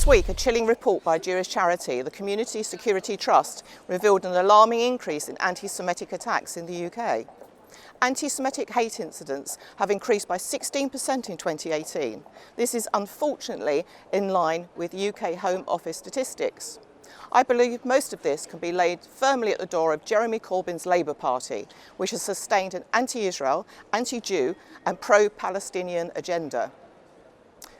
week, a chilling report by a Jewish charity, the Community Security Trust, revealed an alarming increase in anti-Semitic attacks in the UK. Anti-Semitic hate incidents have increased by 16% in 2018. This is unfortunately in line with UK Home Office statistics. I believe most of this can be laid firmly at the door of Jeremy Corbyn's Labour Party, which has sustained an anti-Israel, anti-Jew and pro-Palestinian agenda.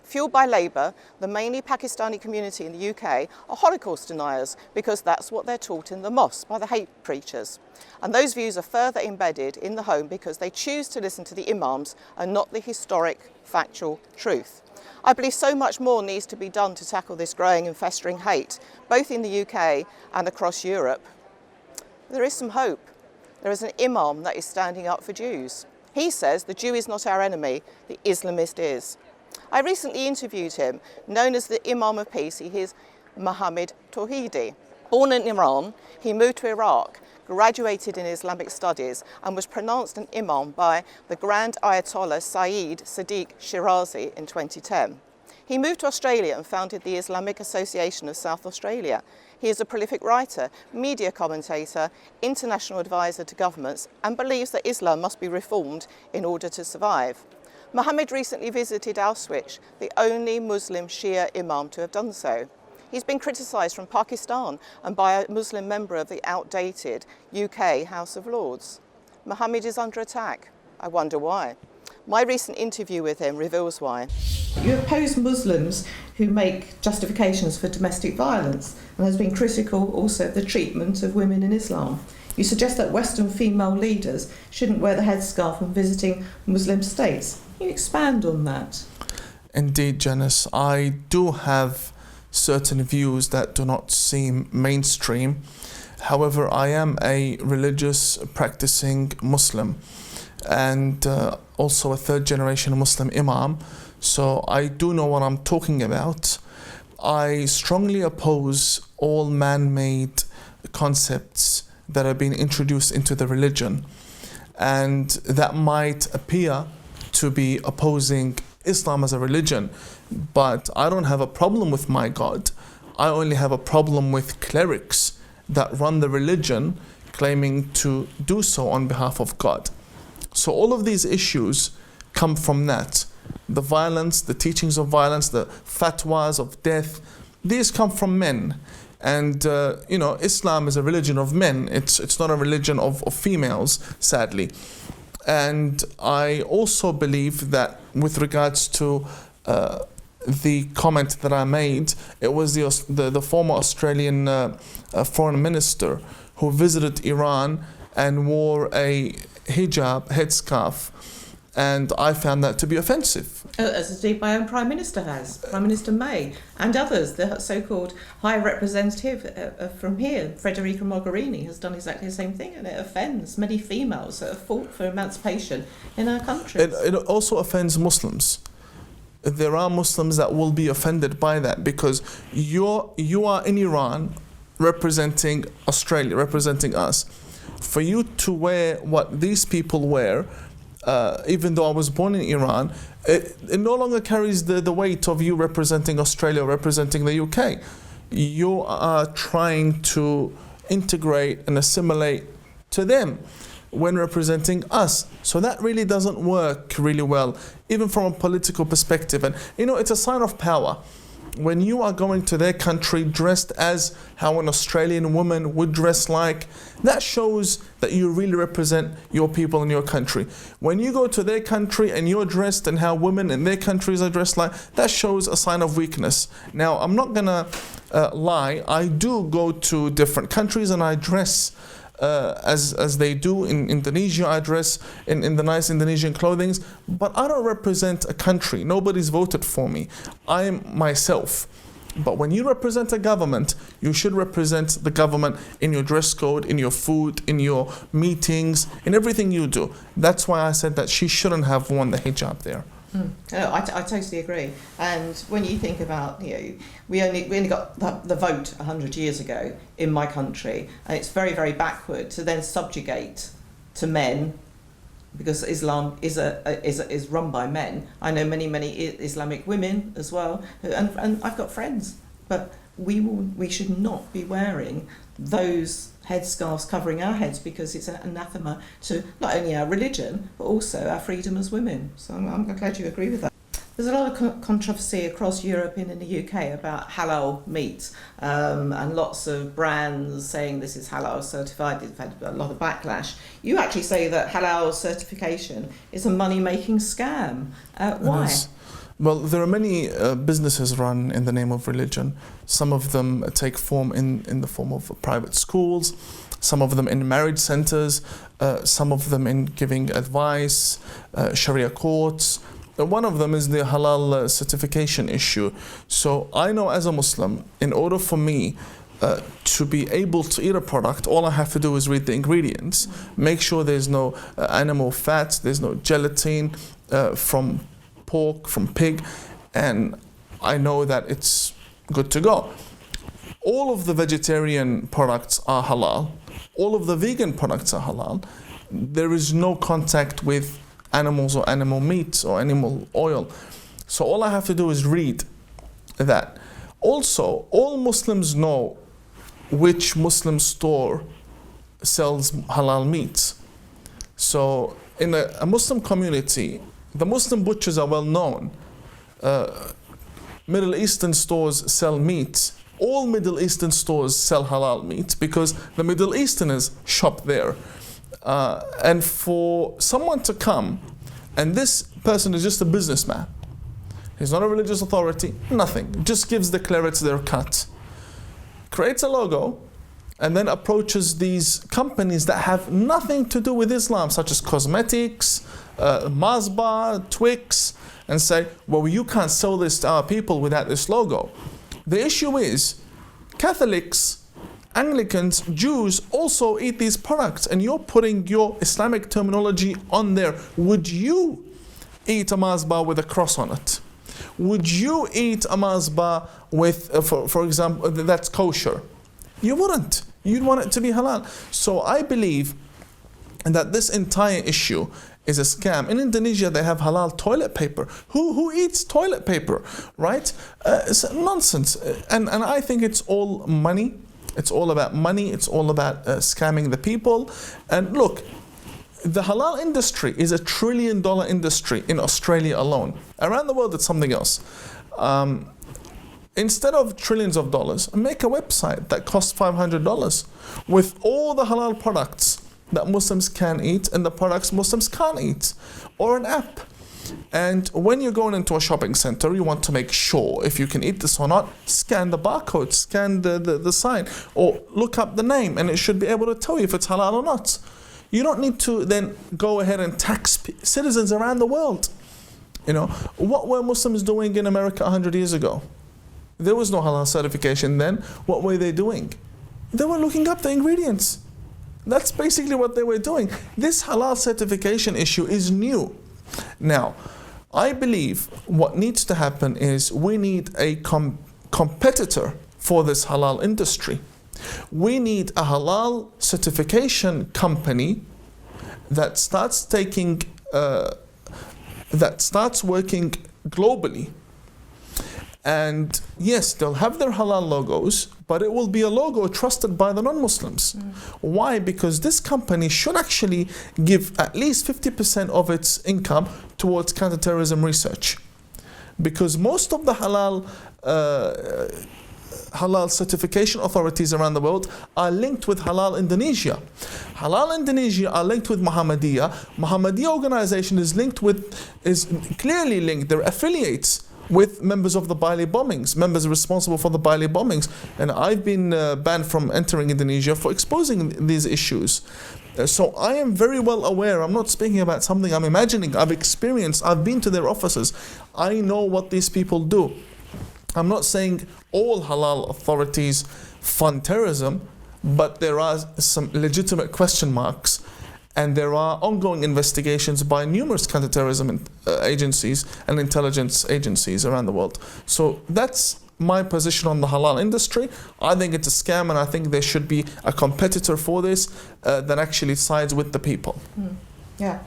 Fueled by Labour, the mainly Pakistani community in the UK are Holocaust deniers because that's what they're taught in the mosque by the hate preachers. And those views are further embedded in the home because they choose to listen to the imams and not the historic, factual truth. I believe so much more needs to be done to tackle this growing and festering hate, both in the UK and across Europe. There is some hope. There is an imam that is standing up for Jews. He says the Jew is not our enemy, the Islamist is. I recently interviewed him. Known as the Imam of Peace, he is Mohammed Tawhidi. Born in Iran, he moved to Iraq, graduated in Islamic studies and was pronounced an imam by the Grand Ayatollah Saeed Sadiq Shirazi in 2010. He moved to Australia and founded the Islamic Association of South Australia. He is a prolific writer, media commentator, international advisor to governments and believes that Islam must be reformed in order to survive. Mohammed recently visited Auschwitz, the only Muslim Shia imam to have done so. He's been criticised from Pakistan and by a Muslim member of the outdated UK House of Lords. Mohammed is under attack. I wonder why. My recent interview with him reveals why. You oppose Muslims who make justifications for domestic violence and has been critical also of the treatment of women in Islam. You suggest that Western female leaders shouldn't wear the headscarf when visiting Muslim states. Can you expand on that? Indeed, Janice. I do have certain views that do not seem mainstream. However, I am a religious practicing Muslim and also a third-generation Muslim imam, so I do know what I'm talking about. I strongly oppose all man-made concepts that are being introduced into the religion, and that might appear to be opposing Islam as a religion, but I don't have a problem with my God. I only have a problem with clerics that run the religion claiming to do so on behalf of God. So all of these issues come from that. The violence, the teachings of violence, the fatwas of death, these come from men. And Islam is a religion of men. It's not a religion of females, sadly. And I also believe that with regards to the comment that I made, it was the former Australian foreign minister who visited Iran and wore a hijab, headscarf, and I found that to be offensive. As indeed my own Prime Minister has, Prime Minister May, and others. The so-called High Representative from here, Frederika Muragherini, has done exactly the same thing, and it offends many females that have fought for emancipation in our country. It also offends Muslims. There are Muslims that will be offended by that because you are in Iran representing Australia, representing us. For you to wear what these people wear, even though I was born in Iran, it no longer carries the weight of you representing Australia or representing the UK. You are trying to integrate and assimilate to them when representing us. So that really doesn't work really well, even from a political perspective. And it's a sign of power. When you are going to their country dressed as how an Australian woman would dress like, that shows that you really represent your people and your country. When you go to their country and you're dressed and how women in their countries are dressed like, that shows a sign of weakness. Now, I'm not gonna lie, I do go to different countries and I dress as they do. In Indonesia, I dress in the nice Indonesian clothing, but I don't represent a country. Nobody's voted for me. I am myself. But when you represent a government, you should represent the government in your dress code, in your food, in your meetings, in everything you do. That's why I said that she shouldn't have worn the hijab there. I totally agree. And when you think about, we only got the vote 100 years ago in my country, and it's very, very backward to then subjugate to men, because Islam is run by men. I know many Islamic women as well, and I've got friends but we should not be wearing those headscarves covering our heads, because it's an anathema to not only our religion but also our freedom as women. So I'm glad you agree with that. There's a lot of controversy across Europe and in the UK about halal meat, and lots of brands saying this is halal certified. They've had a lot of backlash. You actually say that halal certification is a money-making scam. Why? Well, there are many businesses run in the name of religion. Some of them take form in the form of private schools, some of them in marriage centers, some of them in giving advice, Sharia courts. One of them is the halal certification issue. So I know as a Muslim, in order for me to be able to eat a product, all I have to do is read the ingredients, make sure there's no animal fat, there's no gelatin from pork, from pig, and I know that it's good to go. All of the vegetarian products are halal. All of the vegan products are halal. There is no contact with animals or animal meat or animal oil. So all I have to do is read that. Also, all Muslims know which Muslim store sells halal meat. So in a Muslim community, the Muslim butchers are well known. Middle Eastern stores sell meat. All Middle Eastern stores sell halal meat because the Middle Easterners shop there. And for someone to come, and this person is just a businessman, he's not a religious authority, nothing, just gives the clerics their cut, creates a logo, and then approaches these companies that have nothing to do with Islam, such as cosmetics, Mazba, Twix, and say, well, you can't sell this to our people without this logo. The issue is, Catholics, Anglicans, Jews also eat these products, and you're putting your Islamic terminology on there. Would you eat a Mazba with a cross on it? Would you eat a Mazba with, for example, that's kosher? You wouldn't. You'd want it to be halal. So I believe that this entire issue is a scam. In Indonesia, they have halal toilet paper. Who eats toilet paper, right? It's nonsense. And I think it's all money. It's all about money. It's all about scamming the people. And look, the halal industry is $1 trillion industry in Australia alone. Around the world, it's something else. Instead of trillions of dollars, make a website that costs $500 with all the halal products that Muslims can eat and the products Muslims can't eat, or an app. And when you're going into a shopping center, you want to make sure if you can eat this or not, scan the barcode, scan the sign, or look up the name, and it should be able to tell you if it's halal or not. You don't need to then go ahead and tax citizens around the world. You know, what were Muslims doing in America 100 years ago? There was no halal certification then. What were they doing? They were looking up the ingredients. That's basically what they were doing. This halal certification issue is new. Now, I believe what needs to happen is we need a competitor for this halal industry. We need a halal certification company that starts working globally. And yes, they'll have their halal logos, but it will be a logo trusted by the non-Muslims. Why? Because this company should actually give at least 50% of its income towards counterterrorism research. Because most of the halal certification authorities around the world are linked with Halal Indonesia. Halal Indonesia are linked with Muhammadiyah. Muhammadiyah organization is clearly linked, they're affiliates with members of the Bali bombings, members responsible for the Bali bombings. And I've been banned from entering Indonesia for exposing these issues. So I am very well aware. I'm not speaking about something I'm imagining. I've experienced, I've been to their offices. I know what these people do. I'm not saying all halal authorities fund terrorism, but there are some legitimate question marks. And there are ongoing investigations by numerous counterterrorism agencies and intelligence agencies around the world. So that's my position on the halal industry. I think it's a scam, and I think there should be a competitor for this that actually sides with the people. Yeah,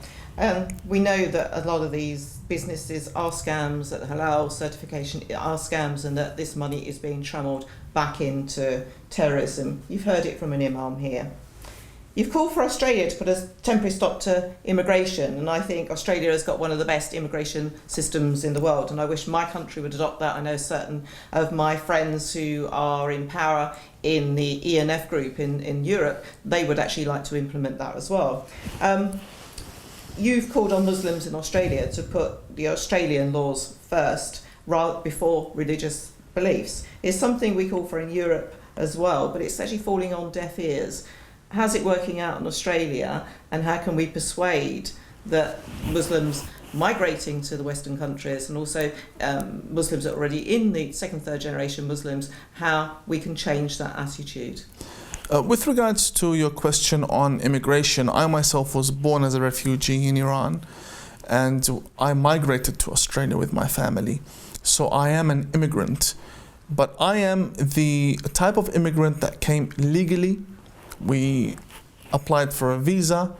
we know that a lot of these businesses are scams, that halal certification are scams, and that this money is being channeled back into terrorism. You've heard it from an imam here. You've called for Australia to put a temporary stop to immigration, and I think Australia has got one of the best immigration systems in the world, and I wish my country would adopt that. I know certain of my friends who are in power in the ENF group in Europe, they would actually like to implement that as well. You've called on Muslims in Australia to put the Australian laws first before religious beliefs. It's something we call for in Europe as well, but it's actually falling on deaf ears. How's it working out in Australia, and how can we persuade that Muslims migrating to the Western countries, and also Muslims that are already in the second, third generation Muslims, how we can change that attitude? With regards to your question on immigration, I myself was born as a refugee in Iran, and I migrated to Australia with my family. So I am an immigrant, but I am the type of immigrant that came legally. We applied for a visa,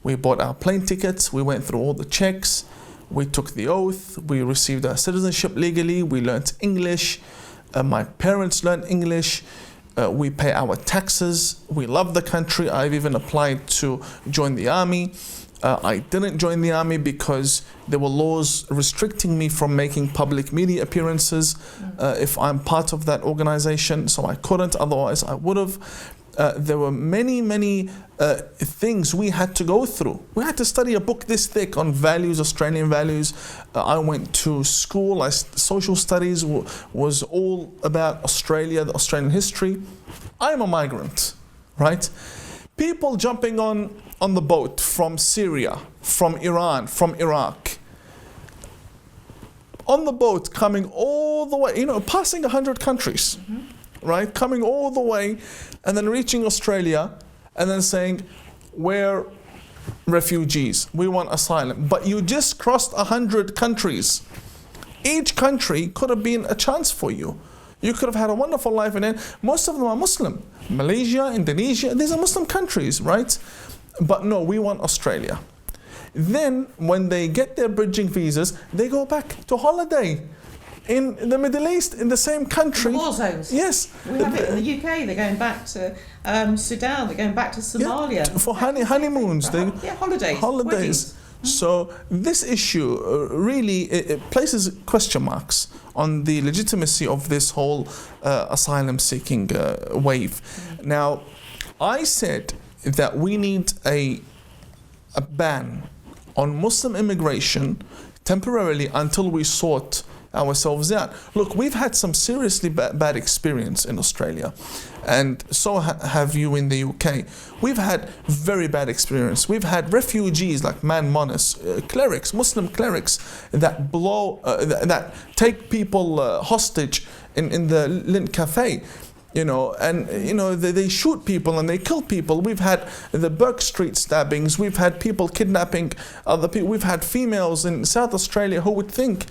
we bought our plane tickets, we went through all the checks, we took the oath, we received our citizenship legally, we learnt English, my parents learned English, we pay our taxes, we love the country. I've even applied to join the army. I didn't join the army because there were laws restricting me from making public media appearances if I'm part of that organization, so I couldn't, otherwise I would have. There were many things we had to go through. We had to study a book this thick on values, Australian values. I went to school, social studies was all about Australia, the Australian history. I'm a migrant, right? People jumping on the boat from Syria, from Iran, from Iraq. On the boat coming all the way, passing 100 countries. Right, coming all the way and then reaching Australia and then saying, we're refugees, we want asylum. But you just crossed 100 countries. Each country could have been a chance for you. You could have had a wonderful life, and then most of them are Muslim. Malaysia, Indonesia, these are Muslim countries, right? But no, we want Australia. Then when they get their bridging visas, they go back to holiday in the Middle East, in the same country. War zones. Yes. We have it in the UK. They're going back to Sudan. They're going back to Somalia. Yeah, for honeymoons. Holidays. Holidays. So this issue really it places question marks on the legitimacy of this whole asylum-seeking wave. Now, I said that we need a ban on Muslim immigration temporarily until we sort ourselves out. Look, we've had some seriously bad experience in Australia, and so have you in the UK. We've had very bad experience. We've had refugees like Man Monis, clerics, Muslim clerics that that take people hostage in the Lint Cafe. They shoot people and they kill people. We've had the Burke Street stabbings. We've had people kidnapping other people. We've had females in South Australia who would think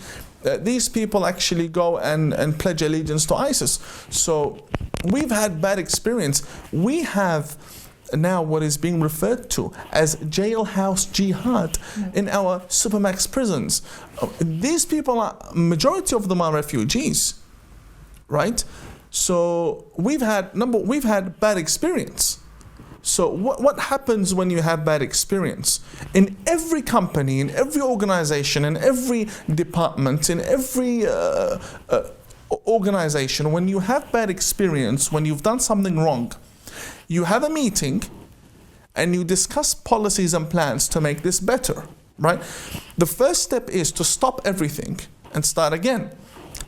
these people actually go and pledge allegiance to ISIS. So we've had bad experience. We have now what is being referred to as jailhouse jihad in our supermax prisons. These people majority of them are refugees, right? So we've had bad experience. So what happens when you have bad experience? In every company, in every organization, in every department, in every organization, when you have bad experience, when you've done something wrong, you have a meeting and you discuss policies and plans to make this better, right? The first step is to stop everything and start again.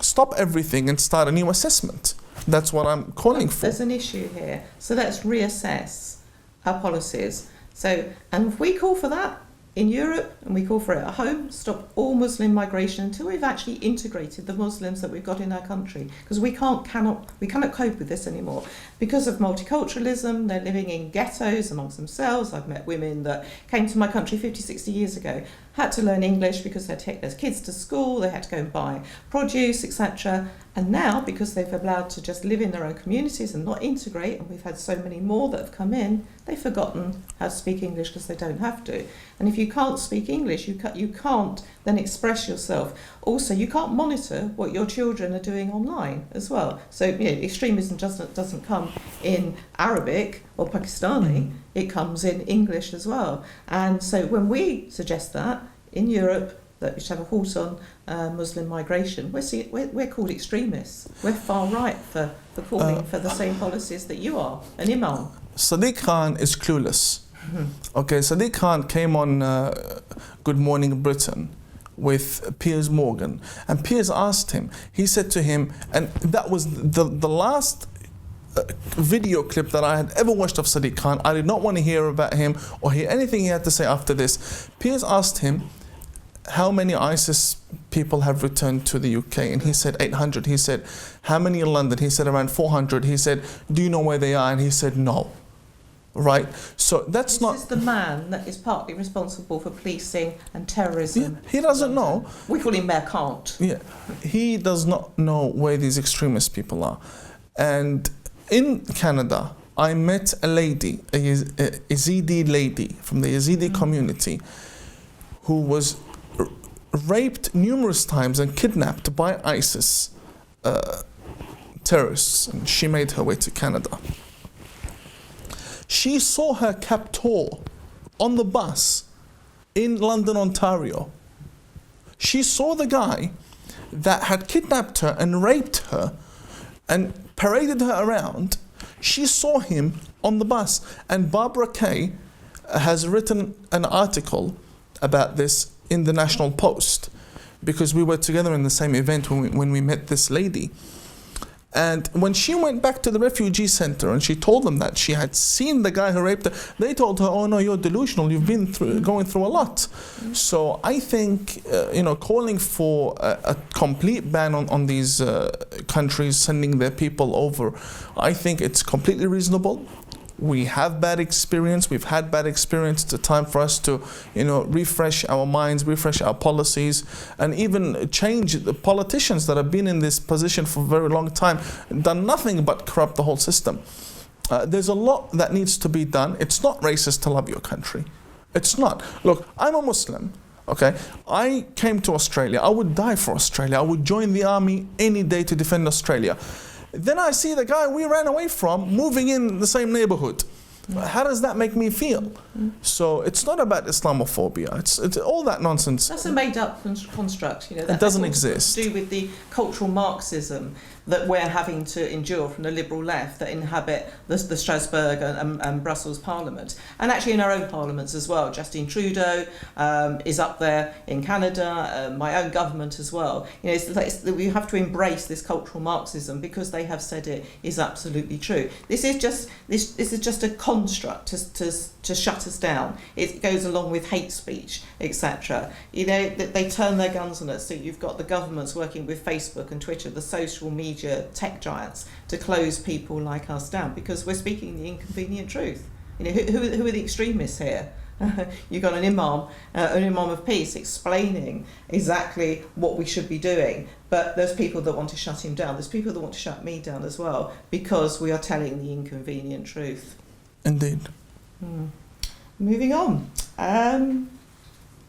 Stop everything and start a new assessment. That's what I'm calling for. There's an issue here. So let's reassess our policies. And if we call for that in Europe and we call for it at home, stop all Muslim migration until we've actually integrated the Muslims that we've got in our country. Because we cannot cope with this anymore. Because of multiculturalism, they're living in ghettos amongst themselves. I've met women that came to my country 50, 60 years ago, had to learn English because they had to take their kids to school, they had to go and buy produce, etc. And now, because they've allowed to just live in their own communities and not integrate, and we've had so many more that have come in, they've forgotten how to speak English because they don't have to. And if you can't speak English, you can't then express yourself. Also, you can't monitor what your children are doing online as well. So, extremism doesn't come in Arabic or Pakistani, it comes in English as well. And so when we suggest that in Europe, that we should have a halt on Muslim migration, we're called extremists. We're far right for calling for the same policies that you are, an imam. Sadiq Khan is clueless. Okay, Sadiq Khan came on Good Morning Britain with Piers Morgan, and Piers asked him, he said to him, and that was the last video clip that I had ever watched of Sadiq Khan. I did not want to hear about him or hear anything he had to say after this. Piers asked him how many ISIS people have returned to the UK, and he said 800. He said, how many in London? He said around 400. He said, do you know where they are? And he said no. Right? So that's not... This is the man that is partly responsible for policing and terrorism. Yeah, he doesn't know. We call him Mayor Can't. Yeah, he does not know where these extremist people are. And in Canada, I met a lady, a Yazidi lady from the Yazidi community, who was raped numerous times and kidnapped by ISIS terrorists, and she made her way to Canada. She saw her captor on the bus in London, Ontario. She saw the guy that had kidnapped her and raped her and paraded her around. She saw him on the bus, and Barbara Kay has written an article about this in the National Post, because we were together in the same event when we met this lady. And when she went back to the refugee center and she told them that she had seen the guy who raped her, they told her, oh no, you're delusional, you've been going through a lot. So I think, calling for a complete ban on these countries sending their people over, I think it's completely reasonable. We have bad experience, we've had bad experience. It's a time for us to, refresh our minds, refresh our policies, and even change the politicians that have been in this position for a very long time, done nothing but corrupt the whole system. There's a lot that needs to be done. It's not racist to love your country. It's not. Look, I'm a Muslim, okay? I came to Australia. I would die for Australia. I would join the army any day to defend Australia. Then I see the guy we ran away from moving in the same neighborhood. How does that make me feel? So it's not about Islamophobia. It's all that nonsense. That's a made-up construct. It doesn't exist. To do with the cultural Marxism that we're having to endure from the liberal left that inhabit the Strasbourg and Brussels Parliament, and actually in our own parliaments as well. Justin Trudeau is up there in Canada, my own government as well. We have to embrace this cultural Marxism because they have said it is absolutely true. This is just a construct to shut us down. It goes along with hate speech, etc. They turn their guns on us. So you've got the governments working with Facebook and Twitter, the social media tech giants, to close people like us down because we're speaking the inconvenient truth. Who are the extremists here? You've got an Imam of Peace explaining exactly what we should be doing, but there's people that want to shut him down. There's people that want to shut me down as well because we are telling the inconvenient truth. Indeed. Moving on.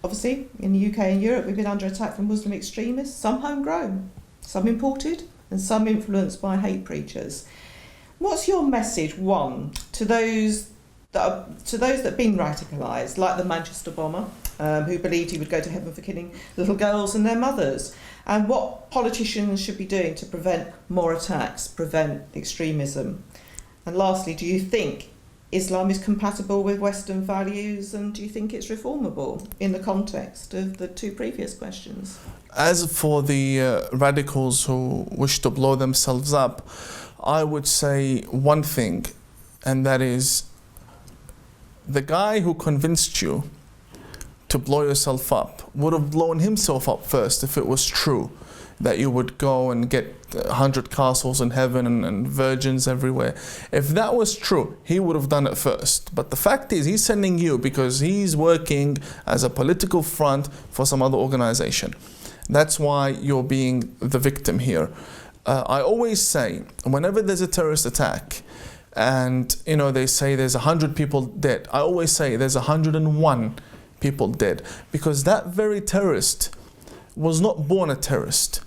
Obviously, in the UK and Europe, we've been under attack from Muslim extremists, some homegrown, some imported, and some influenced by hate preachers. What's your message, one, to those that have been radicalised, like the Manchester bomber, who believed he would go to heaven for killing little girls and their mothers, and what politicians should be doing to prevent more attacks, prevent extremism? And lastly, do you think Islam is compatible with Western values, and do you think it's reformable in the context of the two previous questions? As for the radicals who wish to blow themselves up, I would say one thing, and that is the guy who convinced you to blow yourself up would have blown himself up first if it was true. that you would go and get 100 castles in heaven and virgins everywhere. If that was true, he would have done it first. But the fact is, he's sending you because he's working as a political front for some other organization. That's why you're being the victim here. I always say, whenever there's a terrorist attack, and they say there's 100 people dead, I always say there's 101 people dead, because that very terrorist was not born a terrorist.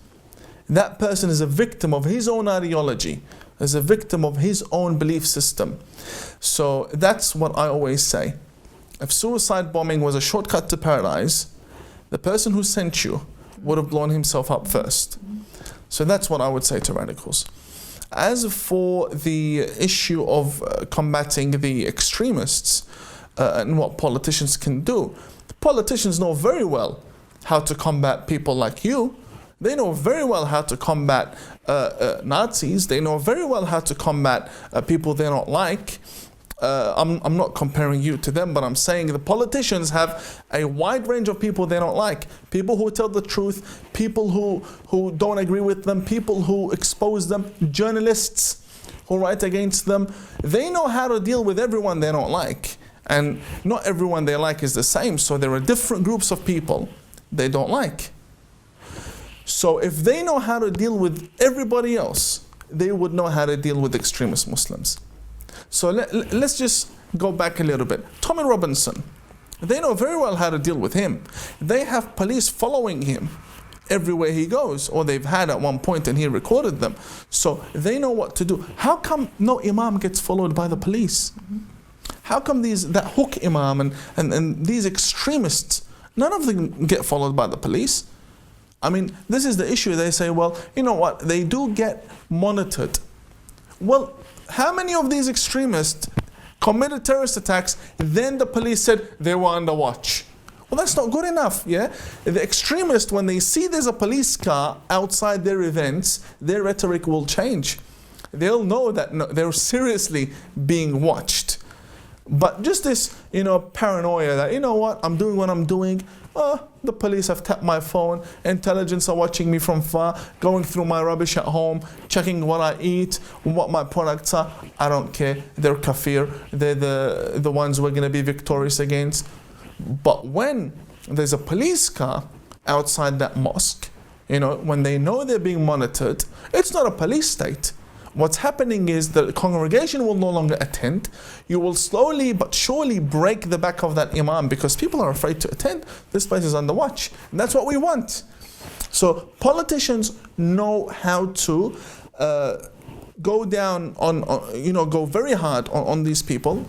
That person is a victim of his own ideology, is a victim of his own belief system. So that's what I always say. If suicide bombing was a shortcut to paradise, the person who sent you would have blown himself up first. So that's what I would say to radicals. As for the issue of combating the extremists and what politicians can do, the politicians know very well how to combat people like you. They know very well how to combat Nazis. They know very well how to combat people they don't like. I'm not comparing you to them, but I'm saying the politicians have a wide range of people they don't like. People who tell the truth, people who don't agree with them, people who expose them, journalists who write against them. They know how to deal with everyone they don't like. And not everyone they like is the same, so there are different groups of people they don't like. So if they know how to deal with everybody else, they would know how to deal with extremist Muslims. So let's just go back a little bit. Tommy Robinson, they know very well how to deal with him. They have police following him everywhere he goes, or they've had at one point, and he recorded them. So they know what to do. How come no imam gets followed by the police? How come that hook imam and these extremists, none of them get followed by the police? I mean, this is the issue. They say, well, you know what, they do get monitored. Well, how many of these extremists committed terrorist attacks, then the police said they were under watch? Well, that's not good enough, yeah? The extremists, when they see there's a police car outside their events, their rhetoric will change. They'll know that they're seriously being watched. But just this, paranoia that, you know what, I'm doing what I'm doing. Oh, the police have tapped my phone. Intelligence are watching me from far, going through my rubbish at home, checking what I eat, what my products are. I don't care. They're kafir. They're the ones we're going to be victorious against. But when there's a police car outside that mosque, when they know they're being monitored, it's not a police state. What's happening is the congregation will no longer attend. You will slowly but surely break the back of that imam because people are afraid to attend. This place is under watch. And that's what we want. So politicians know how to go down on go very hard on these people.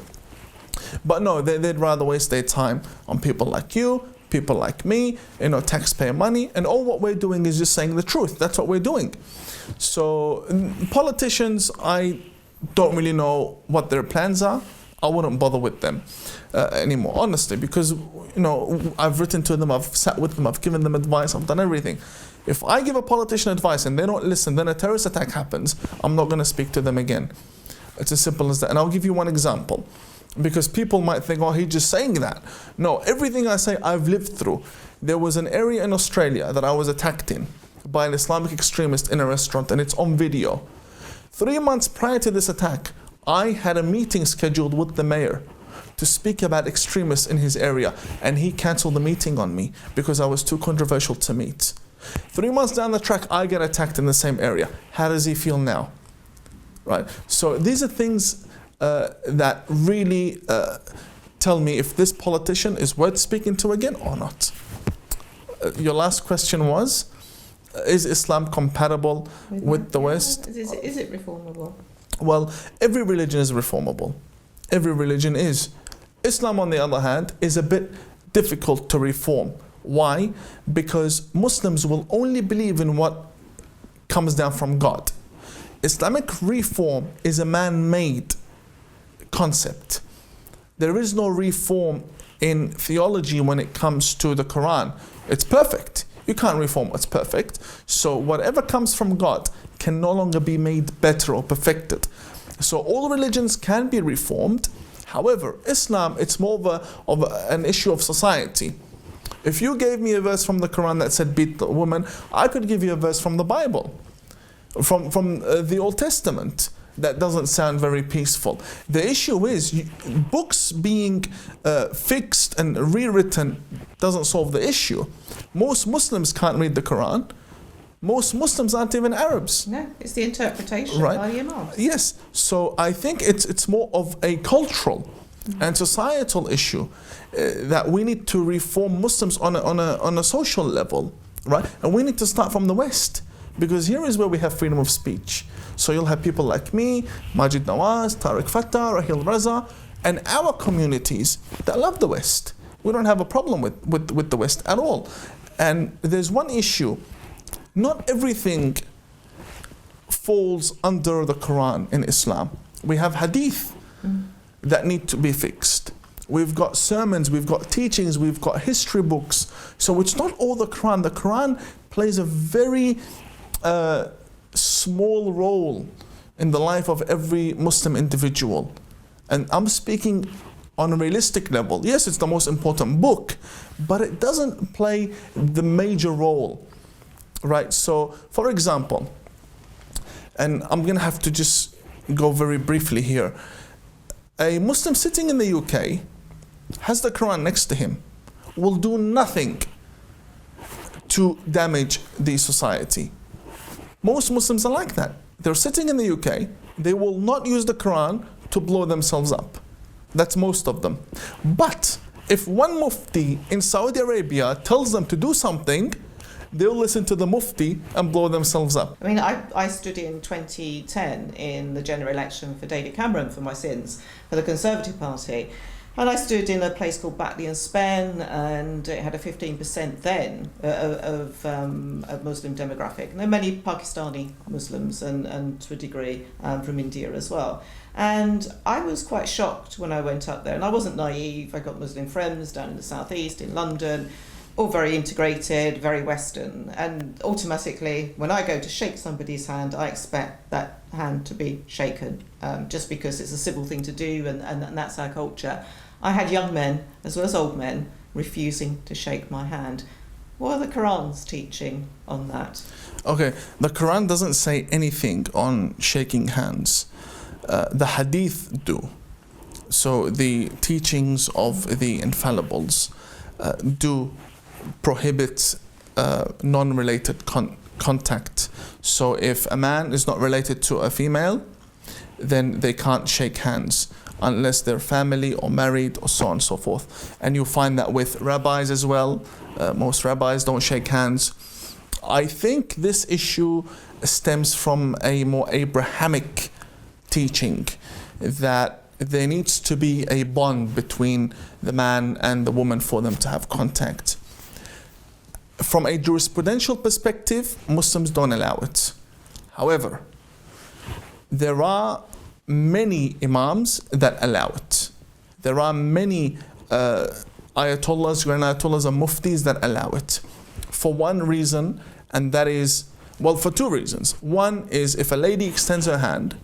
But no, they'd rather waste their time on people like you, people like me, taxpayer money. And all what we're doing is just saying the truth. That's what we're doing. So politicians, I don't really know what their plans are. I wouldn't bother with them anymore, honestly, because I've written to them, I've sat with them, I've given them advice, I've done everything. If I give a politician advice and they don't listen, then a terrorist attack happens, I'm not going to speak to them again. It's as simple as that. And I'll give you one example, because people might think, oh, he's just saying that. No, everything I say I've lived through. There was an area in Australia that I was attacked in by an Islamic extremist in a restaurant, and it's on video. 3 months prior to this attack, I had a meeting scheduled with the mayor to speak about extremists in his area, and he cancelled the meeting on me because I was too controversial to meet. 3 months down the track, I get attacked in the same area. How does he feel now? Right? So these are things that really tell me if this politician is worth speaking to again or not. Your last question was, is Islam compatible with the West? Is it reformable? Well, every religion is reformable. Every religion is. Islam, on the other hand, is a bit difficult to reform. Why? Because Muslims will only believe in what comes down from God. Islamic reform is a man-made concept. There is no reform in theology when it comes to the Quran. It's perfect. You can't reform what's perfect. So whatever comes from God can no longer be made better or perfected. So all religions can be reformed. However, Islam, it's more of an issue of society. If you gave me a verse from the Quran that said beat the woman, I could give you a verse from the Bible, from the Old Testament. That doesn't sound very peaceful. The issue is books being fixed and rewritten doesn't solve the issue. Most Muslims can't read the Quran. Most Muslims aren't even Arabs. No, it's the interpretation right? by the Imams. Yes. So I think it's more of a cultural and societal issue that we need to reform Muslims on a social level, right? And we need to start from the West, because here is where we have freedom of speech. So you'll have people like me, Majid Nawaz, Tariq Fatah, Rahil Raza, and our communities that love the West. We don't have a problem with the West at all. And there's one issue. Not everything falls under the Quran in Islam. We have hadith that need to be fixed. We've got sermons, we've got teachings, we've got history books. So it's not all the Quran. The Quran plays a very small role in the life of every Muslim individual. And I'm speaking on a realistic level. Yes, it's the most important book, but it doesn't play the major role, right? So, for example, and I'm going to have to just go very briefly here. A Muslim sitting in the UK has the Quran next to him, will do nothing to damage the society. Most Muslims are like that. They're sitting in the UK, they will not use the Quran to blow themselves up. That's most of them. But if one mufti in Saudi Arabia tells them to do something, they'll listen to the mufti and blow themselves up. I mean, I stood in 2010 in the general election for David Cameron for my sins, for the Conservative Party. And I stood in a place called Batley-on-Spen, and it had a 15% then of Muslim demographic. And there are many Pakistani Muslims and to a degree from India as well. And I was quite shocked when I went up there. And I wasn't naive. I got Muslim friends down in the southeast, in London, all very integrated, very Western. And automatically, when I go to shake somebody's hand, I expect that hand to be shaken, just because it's a civil thing to do, and that's our culture. I had young men, as well as old men, refusing to shake my hand. What are the Quran's teaching on that? Okay, the Quran doesn't say anything on shaking hands. The hadith do. So the teachings of the infallibles do prohibit non-related contact. So if a man is not related to a female, then they can't shake hands unless they're family or married or so on and so forth. And you find that with rabbis as well. Most rabbis don't shake hands. I think this issue stems from a more Abrahamic teaching that there needs to be a bond between the man and the woman for them to have contact. From a jurisprudential perspective, Muslims don't allow it. However, there are many imams that allow it. There are many ayatollahs, grand ayatollahs and muftis that allow it. For one reason, and that is, well, for two reasons. One is if a lady extends her hand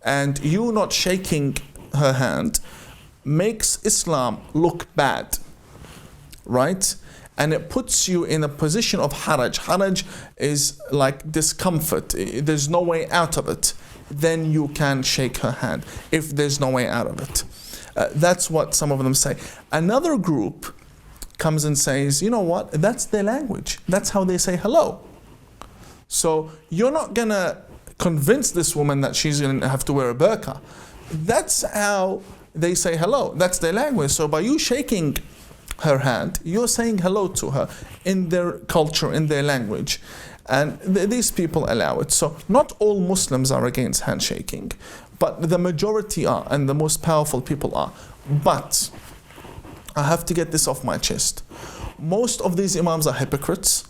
and you not shaking her hand makes Islam look bad, right? And it puts you in a position of haraj. Haraj is like discomfort. There's no way out of it. Then you can shake her hand if there's no way out of it. That's what some of them say. Another group comes and says, you know what, that's their language. That's how they say hello. So you're not going to convince this woman that she's going to have to wear a burqa. That's how they say hello. That's their language. So by you shaking her hand, you're saying hello to her in their culture, in their language. And these people allow it. So not all Muslims are against handshaking, but the majority are, and the most powerful people are. But I have to get this off my chest. Most of these imams are hypocrites.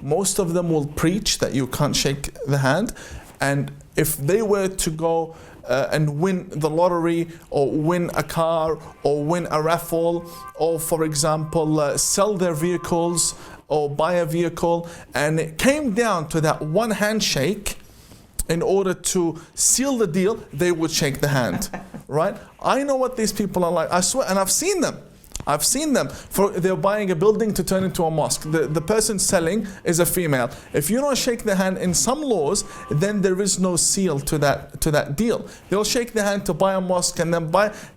Most of them will preach that you can't shake the hand. And if they were to go and win the lottery or win a car or win a raffle or, for example, sell their vehicles or buy a vehicle, and it came down to that one handshake, in order to seal the deal, they would shake the hand, right? I know what these people are like. I swear, and I've seen them. I've seen them. They're buying a building to turn into a mosque. The person selling is a female. If you don't shake the hand in some laws, then there is no seal to that deal. They'll shake the hand to buy a mosque and then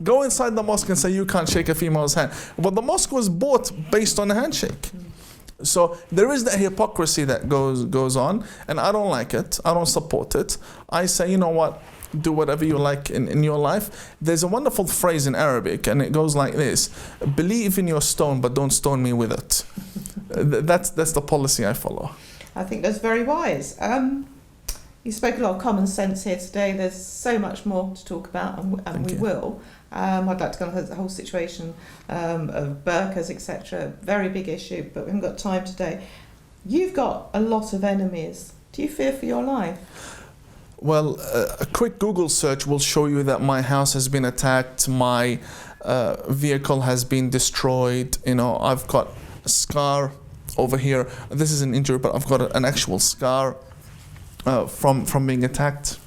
go inside the mosque and say you can't shake a female's hand. But the mosque was bought based on a handshake. So there is that hypocrisy that goes on, and I don't like it. I don't support it. I say, you know what? Do whatever you like in your life. There's a wonderful phrase in Arabic, and it goes like this: believe in your stone, but don't stone me with it. That's the policy I follow. I think that's very wise. You spoke a lot of common sense here today. There's so much more to talk about, and we will. I'd like to go into the whole situation of burqas, etc. Very big issue, but we haven't got time today. You've got a lot of enemies. Do you fear for your life? Well, a quick Google search will show you that my house has been attacked, my vehicle has been destroyed. You know, I've got a scar over here. This is an injury, but I've got an actual scar from being attacked.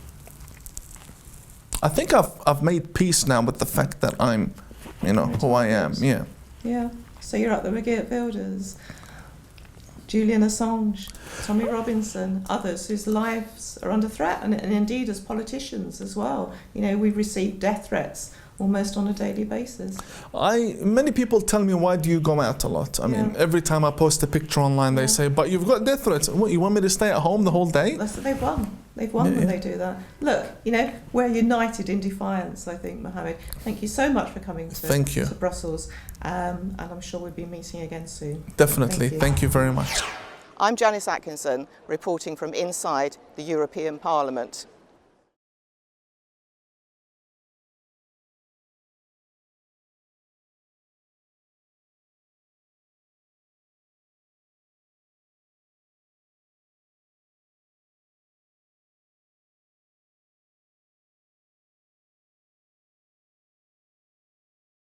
I think I've made peace now with the fact that I'm, you know, who I am. Yeah. Yeah. So you're at the Regeert Builders. Julian Assange, Tommy Robinson, others whose lives are under threat, and indeed as politicians as well. You know, we receive death threats almost on a daily basis. Many people tell me, why do you go out a lot? I mean, every time I post a picture online, they say, but you've got death threats. What, you want me to stay at home the whole day? They've won. They've won when they do that. Look, you know, we're united in defiance, I think, Mohammed. Thank you so much for coming to Brussels. And I'm sure we'll be meeting again soon. Definitely. Thank you very much. I'm Janice Atkinson, reporting from inside the European Parliament.